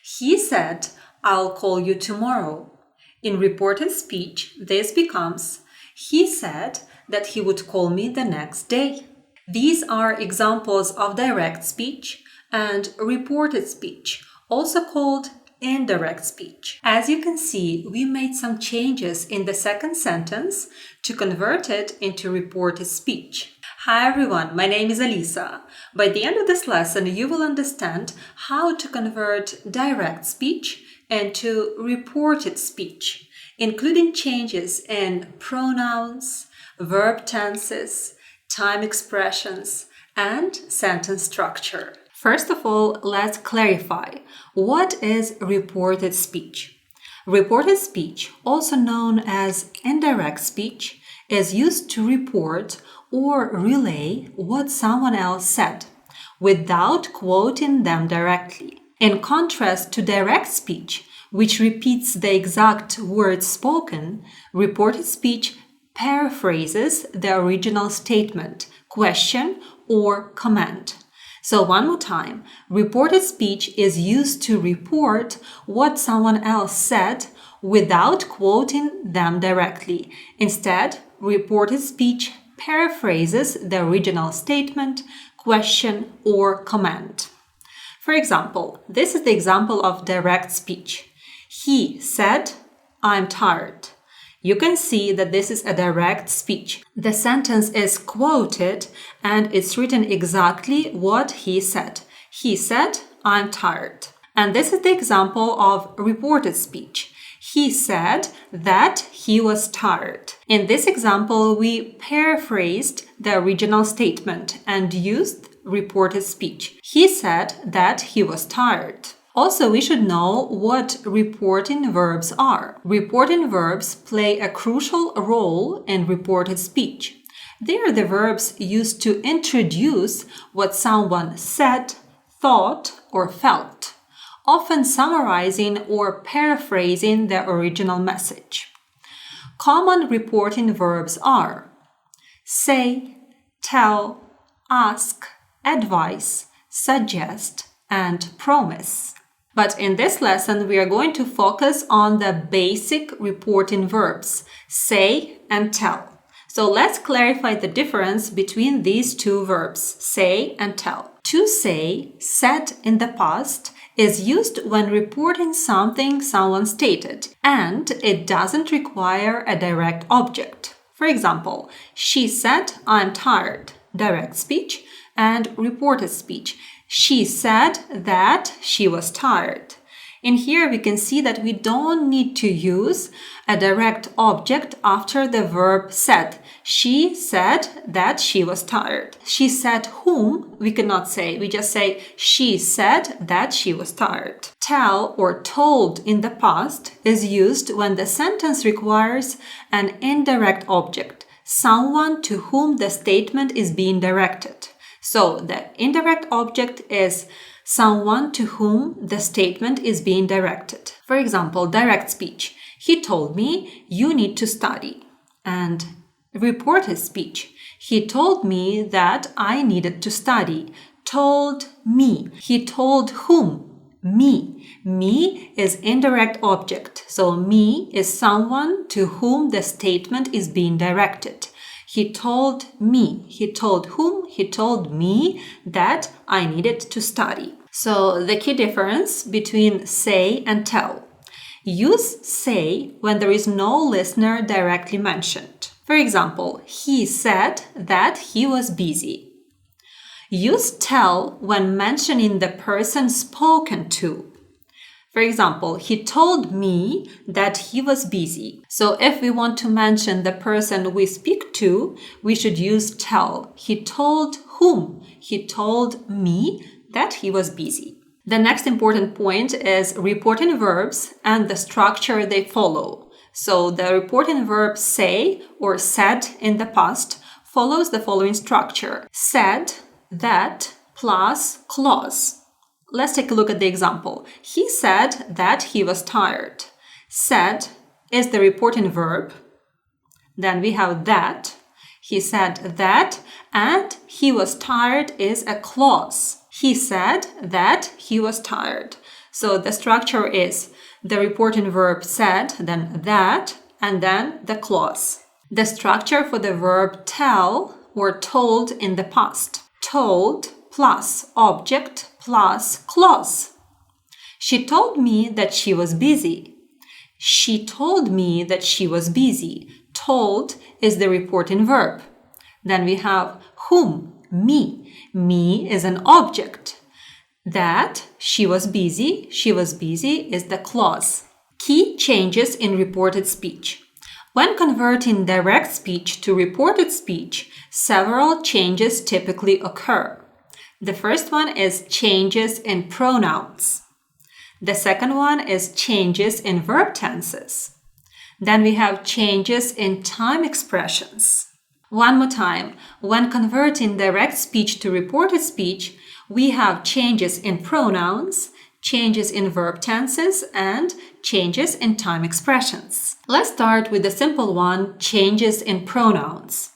He said, "I'll call you tomorrow." In reported speech, this becomes, "He said that he would call me the next day." These are examples of direct speech and reported speech, also called indirect speech. As you can see, we made some changes in the second sentence to convert it into reported speech. Hi everyone, my name is Alisa. By the end of this lesson, you will understand how to convert direct speech into reported speech, including changes in pronouns, verb tenses, time expressions, and sentence structure. First of all, let's clarify what is reported speech. Reported speech, also known as indirect speech, is used to report or relay what someone else said without quoting them directly. In contrast to direct speech, which repeats the exact words spoken, reported speech paraphrases the original statement, question, or comment. So one more time, reported speech is used to report what someone else said without quoting them directly. Instead, reported speech paraphrases the original statement, question, or comment. For example, this is the example of direct speech. He said, "I'm tired." You can see that this is a direct speech. The sentence is quoted and it's written exactly what he said. He said, "I'm tired." And this is the example of reported speech. He said that he was tired. In this example, we paraphrased the original statement and used reported speech. He said that he was tired. Also, we should know what reporting verbs are. Reporting verbs play a crucial role in reported speech. They are the verbs used to introduce what someone said, thought, or felt, often summarizing or paraphrasing the original message. Common reporting verbs are say, tell, ask, advise, suggest, and promise. But in this lesson, we are going to focus on the basic reporting verbs, say and tell. So let's clarify the difference between these two verbs, say and tell. To say, said in the past, is used when reporting something someone stated, and it doesn't require a direct object. For example, she said, "I'm tired," direct speech, and reported speech. She said that she was tired. In here, we can see that we don't need to use a direct object after the verb said. She said that she was tired. She said whom, we cannot say. We just say she said that she was tired. Tell or told in the past is used when the sentence requires an indirect object, someone to whom the statement is being directed. So the indirect object is someone to whom the statement is being directed. For example, direct speech. He told me you need to study. And reported speech. He told me that I needed to study. Told me. He told whom? Me. Me is indirect object. So me is someone to whom the statement is being directed. He told me. He told whom? He told me that I needed to study. So the key difference between say and tell. Use say when there is no listener directly mentioned. For example, he said that he was busy. Use tell when mentioning the person spoken to. For example, he told me that he was busy. So if we want to mention the person we speak to, we should use tell. He told whom? He told me that he was busy. The next important point is reporting verbs and the structure they follow. So the reporting verb say or said in the past follows the following structure. Said, that, plus clause. Let's take a look at the example. He said that he was tired. Said is the reporting verb. Then we have that. He said that, and he was tired is a clause. He said that he was tired. So the structure is the reporting verb said, then that, and then the clause. The structure for the verb tell or told in the past. Told plus object plus clause. She told me that she was busy. She told me that she was busy. Told is the reporting verb. Then we have whom, me. Me is an object. That she was busy is the clause. Key changes in reported speech. When converting direct speech to reported speech, several changes typically occur. The first one is changes in pronouns. The second one is changes in verb tenses. Then we have changes in time expressions. One more time, when converting direct speech to reported speech, we have changes in pronouns, changes in verb tenses, and changes in time expressions. Let's start with the simple one, changes in pronouns.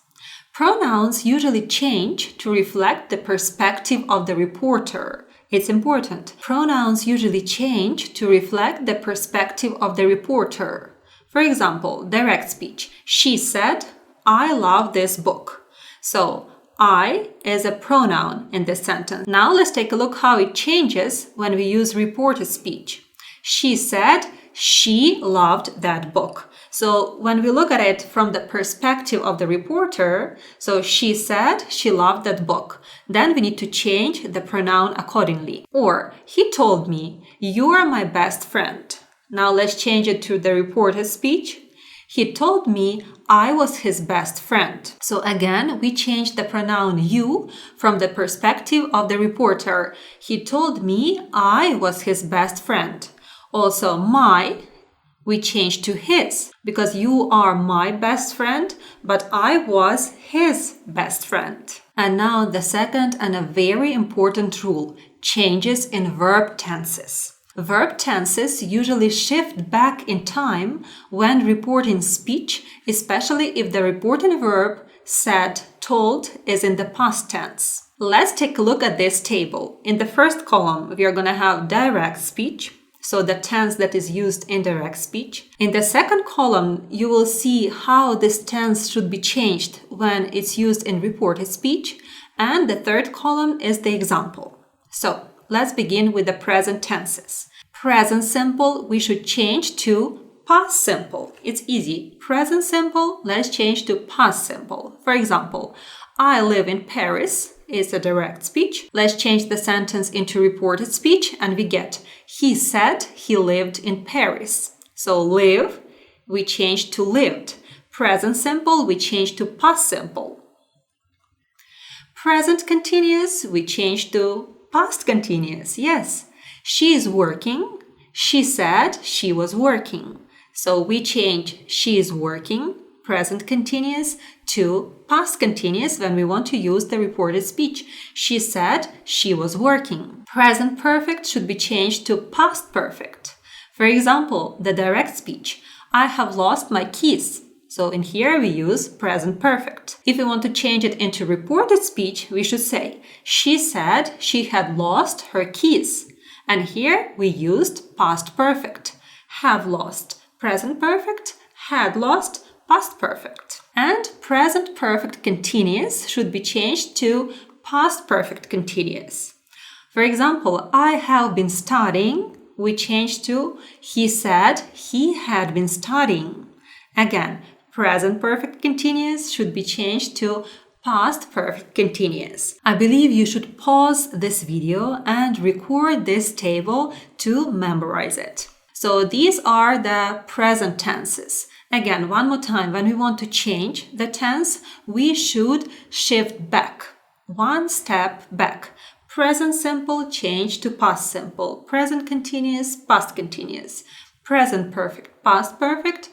Pronouns usually change to reflect the perspective of the reporter. It's important. Pronouns usually change to reflect the perspective of the reporter. For example, direct speech. She said, I love this book. So, I is a pronoun in this sentence. Now let's take a look how it changes when we use reported speech. She said she loved that book. So when we look at it from the perspective of the reporter, so she said she loved that book. Then we need to change the pronoun accordingly. Or he told me, you are my best friend. Now let's change it to the reported speech. He told me I was his best friend. So again, we changed the pronoun you from the perspective of the reporter. He told me I was his best friend. Also, my, we changed to his because you are my best friend, but I was his best friend. And now the second and a very important rule, changes in verb tenses. Verb tenses usually shift back in time when reporting speech, especially if the reporting verb said, told is in the past tense. Let's take a look at this table. In the first column, we are going to have direct speech, so the tense that is used in direct speech. In the second column, you will see how this tense should be changed when it's used in reported speech. And the third column is the example. So let's begin with the present tenses. Present simple, we should change to past simple. It's easy. Present simple, let's change to past simple. For example, I live in Paris is a direct speech. Let's change the sentence into reported speech and we get, he said he lived in Paris. So live, we change to lived. Present simple, we change to past simple. Present continuous, we change to past continuous. Yes. She is working. She said she was working. So we change she is working, present continuous, to past continuous when we want to use the reported speech. She said she was working. Present perfect should be changed to past perfect. For example, the direct speech. I have lost my keys. So in here we use present perfect. If we want to change it into reported speech, we should say, she said she had lost her keys. And here we used past perfect. Have lost, present perfect, had lost, past perfect. And present perfect continuous should be changed to past perfect continuous. For example, I have been studying. We changed to he said he had been studying. Again, present perfect continuous should be changed to past perfect continuous. I believe you should pause this video and record this table to memorize it. So these are the present tenses. Again, one more time, when we want to change the tense, we should shift back. One step back. Present simple, change to past simple. Present continuous, past continuous. Present perfect, past perfect.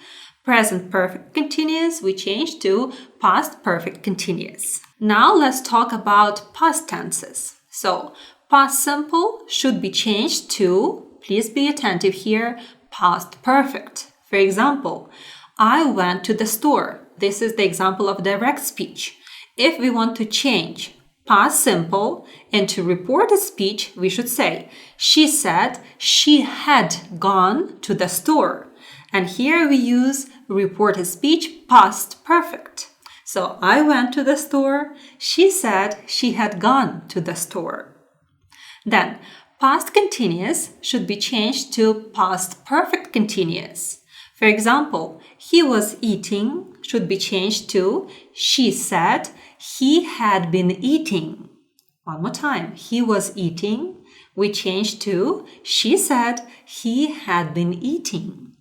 Present perfect continuous, we change to past perfect continuous. Now let's talk about past tenses. So, past simple should be changed to, please be attentive here, past perfect. For example, I went to the store. This is the example of direct speech. If we want to change past simple. Into reported speech, we should say, she said she had gone to the store. And here we use reported speech past perfect. So I went to the store. She said she had gone to the store. Then past continuous should be changed to past perfect continuous. For example, he was eating should be changed to she said he had been eating. One more time. He was eating. We change to she said he had been eating.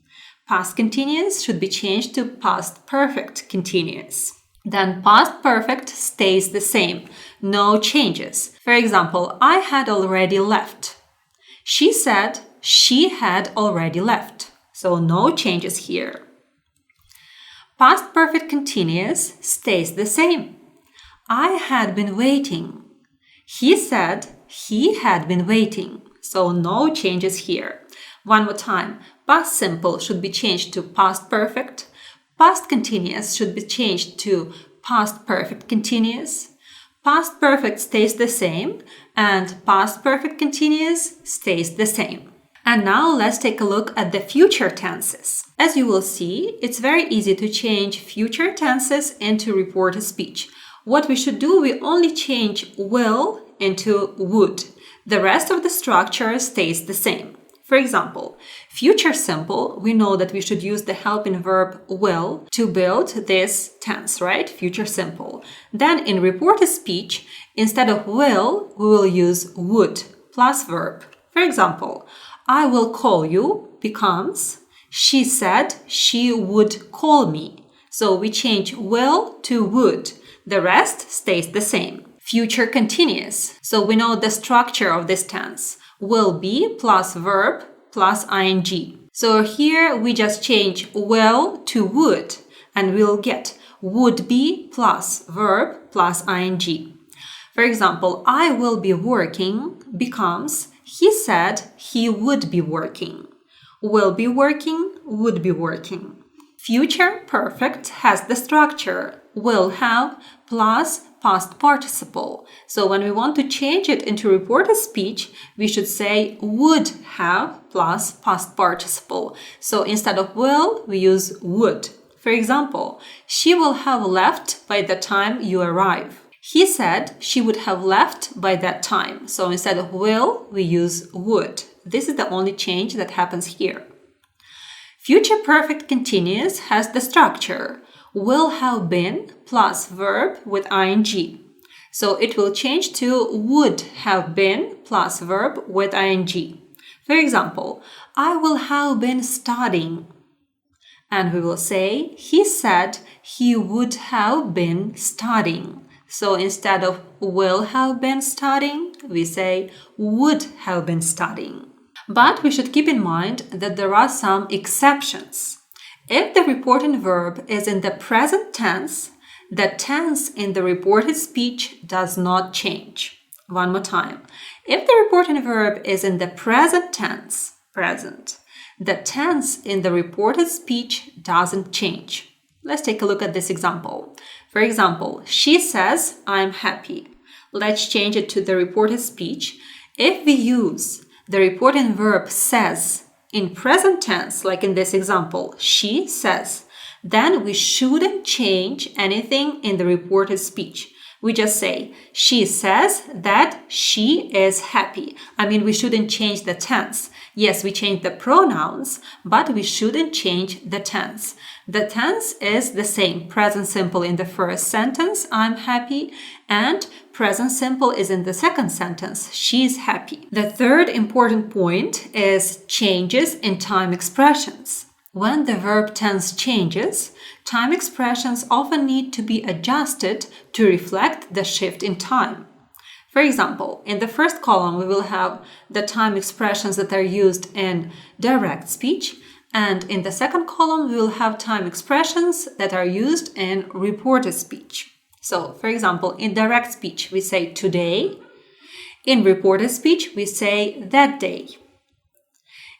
Past continuous should be changed to past perfect continuous. Then past perfect stays the same. No changes. For example, I had already left. She said she had already left. So no changes here. Past perfect continuous stays the same. I had been waiting. He said he had been waiting. So no changes here. One more time. Past simple should be changed to past perfect. Past continuous should be changed to past perfect continuous. Past perfect stays the same and past perfect continuous stays the same. And now let's take a look at the future tenses. As you will see, it's very easy to change future tenses into reported speech. What we should do, we only change will into would. The rest of the structure stays the same. For example, future simple, we know that we should use the helping verb will to build this tense, right? Future simple. Then in reported speech, instead of will, we will use would plus verb. For example, I will call you becomes she said she would call me. So we change will to would. The rest stays the same. Future continuous. So we know the structure of this tense. Will be plus verb plus ing. So here we just change will to would and we'll get would be plus verb plus ing. For example, I will be working becomes he said he would be working. Will be working, would be working. Future perfect has the structure will have plus past participle. So when we want to change it into reported speech, we should say would have plus past participle. So instead of will, we use would. For example, she will have left by the time you arrive. He said she would have left by that time. So instead of will, we use would. This is the only change that happens here. Future perfect continuous has the structure will have been plus verb with ing. So it will change to would have been plus verb with ing. For example, I will have been studying. And we will say, he said he would have been studying. So instead of will have been studying, we say would have been studying. But we should keep in mind that there are some exceptions. If the reporting verb is in the present tense, the tense in the reported speech does not change. One more time. If the reporting verb is in the present tense, present, the tense in the reported speech doesn't change. Let's take a look at this example. For example, she says, I'm happy. Let's change it to the reported speech. If we use the reporting verb says in present tense, like in this example, she says, then we shouldn't change anything in the reported speech. We just say, she says that she is happy. I mean, we shouldn't change the tense. Yes, we change the pronouns, but we shouldn't change the tense. The tense is the same. Present simple in the first sentence, I'm happy, and present simple is in the second sentence, she's happy. The third important point is changes in time expressions. When the verb tense changes, time expressions often need to be adjusted to reflect the shift in time. For example, in the first column, we will have the time expressions that are used in direct speech, and in the second column, we will have time expressions that are used in reported speech. So, for example, in direct speech, we say today. In reported speech, we say that day.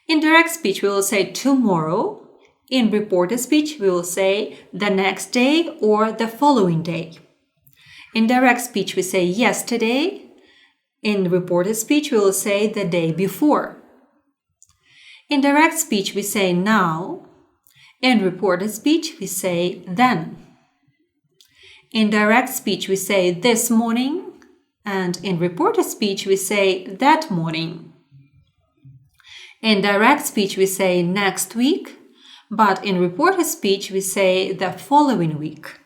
In direct speech, we will say tomorrow. In reported speech, we will say the next day or the following day. In direct speech, we say yesterday. In reported speech, we will say the day before. In direct speech, we say now. In reported speech, we say then. In direct speech, we say this morning. And in reported speech, we say that morning. In direct speech, we say next week. But in reported speech, we say the following week.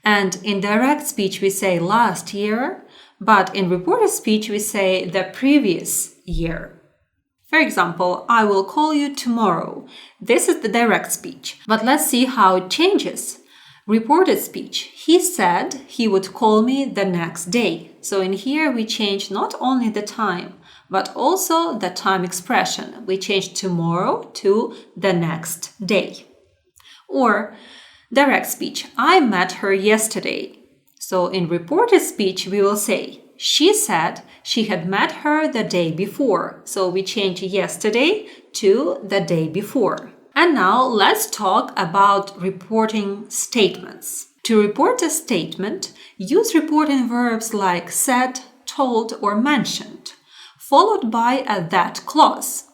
And in direct speech, we say last year. But in reported speech, we say the previous year. For example, I will call you tomorrow. This is the direct speech. But let's see how it changes. Reported speech. He said he would call me the next day. So in here, we change not only the time, but also the time expression. We change tomorrow to the next day. Or direct speech. I met her yesterday. So in reported speech, we will say, she said she had met her the day before. So we change yesterday to the day before. And now let's talk about reporting statements. To report a statement, use reporting verbs like said, told, or mentioned, followed by a that clause.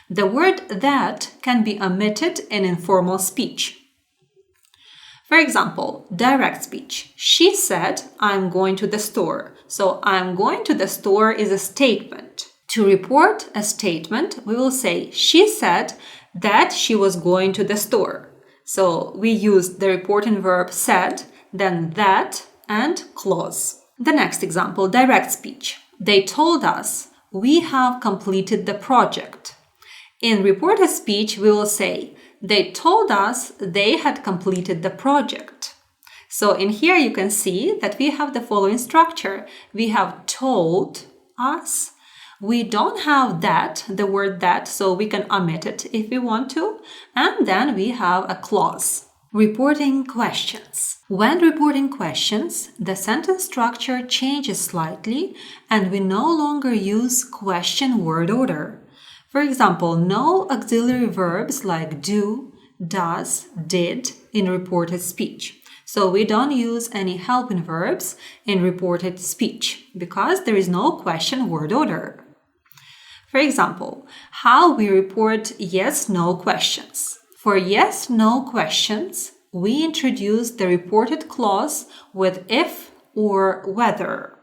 The word that can be omitted in informal speech. For example, direct speech. She said, I'm going to the store. So I'm going to the store is a statement. To report a statement, we will say she said that she was going to the store. So we use the reporting verb said, then that, and clause. The next example, direct speech. They told us we have completed the project. In reported speech, we will say they told us they had completed the project. So in here you can see that we have the following structure. We have told us. We don't have that, the word that, so we can omit it if we want to. And then we have a clause. Reporting questions. When reporting questions, the sentence structure changes slightly and we no longer use question word order. For example, no auxiliary verbs like do, does, did in reported speech. So we don't use any helping verbs in reported speech because there is no question word order. For example, how we report yes-no questions. For yes-no questions, we introduce the reported clause with if or whether.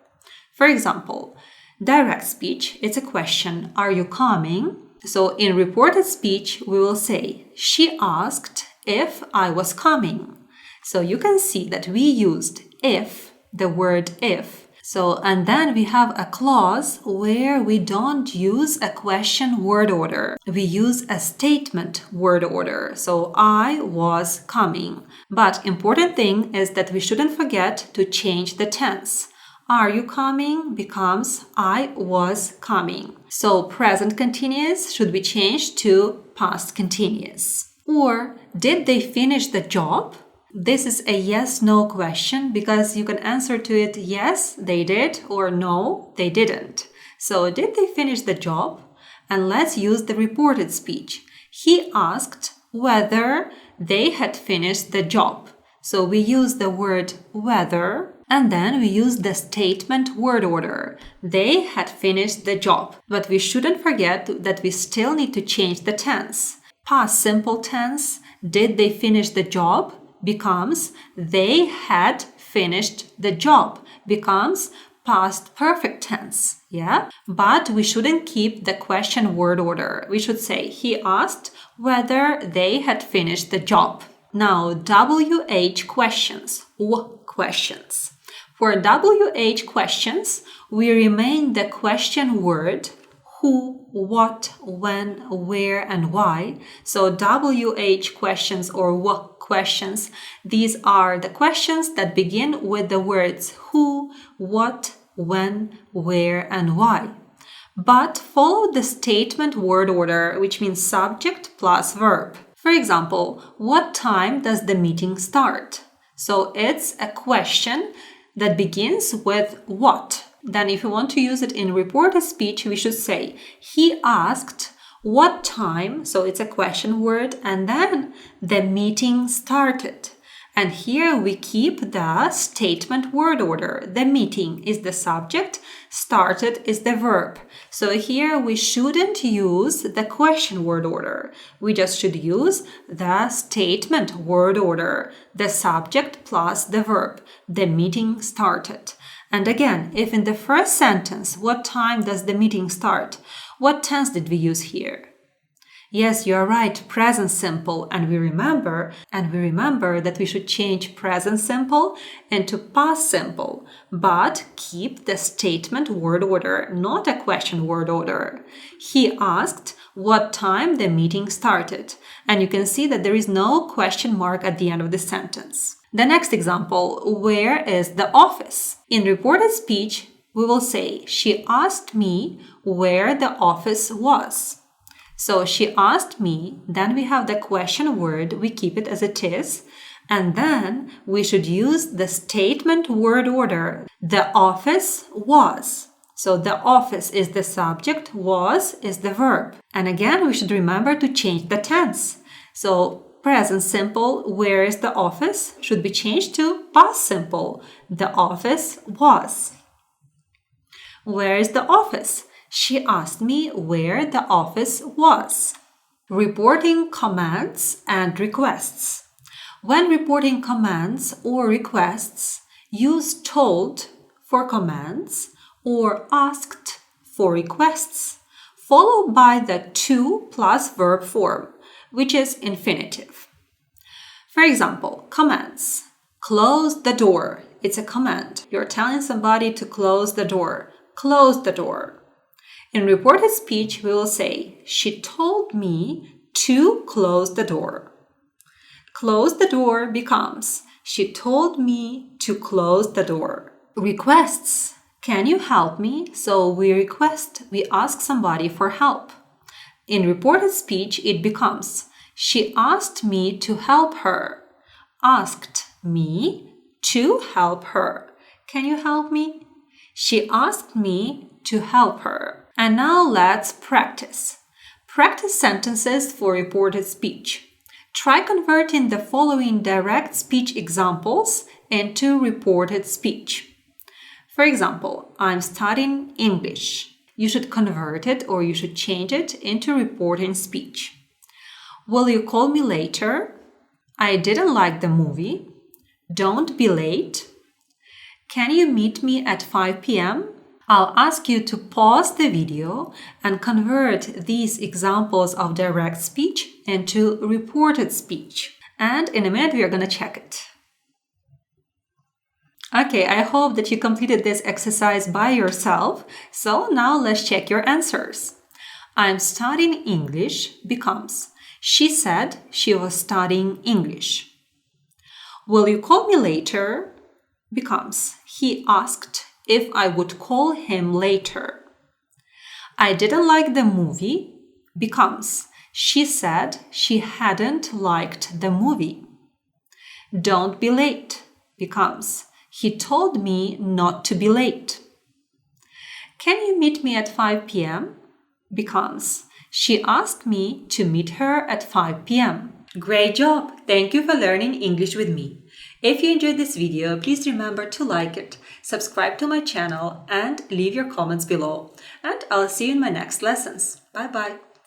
For example, direct speech, it's a question, are you coming? So in reported speech, we will say, she asked if I was coming. So you can see that we used if, the word if. So, and then we have a clause where we don't use a question word order. We use a statement word order. So, I was coming. But important thing is that we shouldn't forget to change the tense. Are you coming becomes I was coming. So, present continuous should be changed to past continuous. Or, did they finish the job? This is a yes-no question because you can answer to it yes, they did, or no, they didn't. So, did they finish the job? And let's use the reported speech. He asked whether they had finished the job. So, we use the word whether and then we use the statement word order. They had finished the job. But we shouldn't forget that we still need to change the tense. Past simple tense, did they finish the job? Becomes they had finished the job, becomes past perfect tense, yeah? But we shouldn't keep the question word order. We should say he asked whether they had finished the job. Now, WH questions, questions. For WH questions, we remain the question word who, what, when, where, and why. So WH questions or what questions, these are the questions that begin with the words who, what, when, where, and why. But follow the statement word order, which means subject plus verb. For example, what time does the meeting start? So it's a question that begins with what. Then if you want to use it in reported speech, we should say, he asked what time, so it's a question word, and then the meeting started. And here we keep the statement word order. The meeting is the subject, started is the verb. So here we shouldn't use the question word order. We just should use the statement word order, the subject plus the verb. The meeting started. And again, if in the first sentence, what time does the meeting start? What tense did we use here? Yes, you are right, present simple, and we remember that we should change present simple into past simple, but keep the statement word order, not a question word order. He asked what time the meeting started, and you can see that there is no question mark at the end of the sentence. The next example, where is the office? In reported speech, we will say, she asked me where the office was. So she asked me, then we have the question word, we keep it as it is, and then we should use the statement word order. The office was. So the office is the subject, was is the verb. And again, we should remember to change the tense. So present simple, where is the office, should be changed to past simple. The office was. Where is the office? She asked me where the office was. Reporting commands and requests. When reporting commands or requests, use told for commands or asked for requests, followed by the to plus verb form, which is infinitive. For example, commands. Close the door. It's a command. You're telling somebody to close the door. Close the door. In reported speech, we will say, she told me to close the door. Close the door becomes, she told me to close the door. Requests. Can you help me? So we ask somebody for help. In reported speech, it becomes, she asked me to help her. Asked me to help her. Can you help me? She asked me to help her. And now let's practice. Practice sentences for reported speech. Try converting the following direct speech examples into reported speech. For example, I'm studying English. You should convert it or you should change it into reporting speech. Will you call me later? I didn't like the movie. Don't be late. Can you meet me at 5 p.m.? I'll ask you to pause the video and convert these examples of direct speech into reported speech. And in a minute, we are going to check it. Okay, I hope that you completed this exercise by yourself. So now let's check your answers. I'm studying English becomes, she said she was studying English. Will you call me later? Becomes, he asked if I would call him later. I didn't like the movie becomes, she said she hadn't liked the movie. Don't be late becomes, he told me not to be late. Can you meet me at 5 p.m.? Becomes, she asked me to meet her at 5 p.m. Great job! Thank you for learning English with me. If you enjoyed this video, please remember to like it, subscribe to my channel, and leave your comments below. And I'll see you in my next lessons. Bye-bye!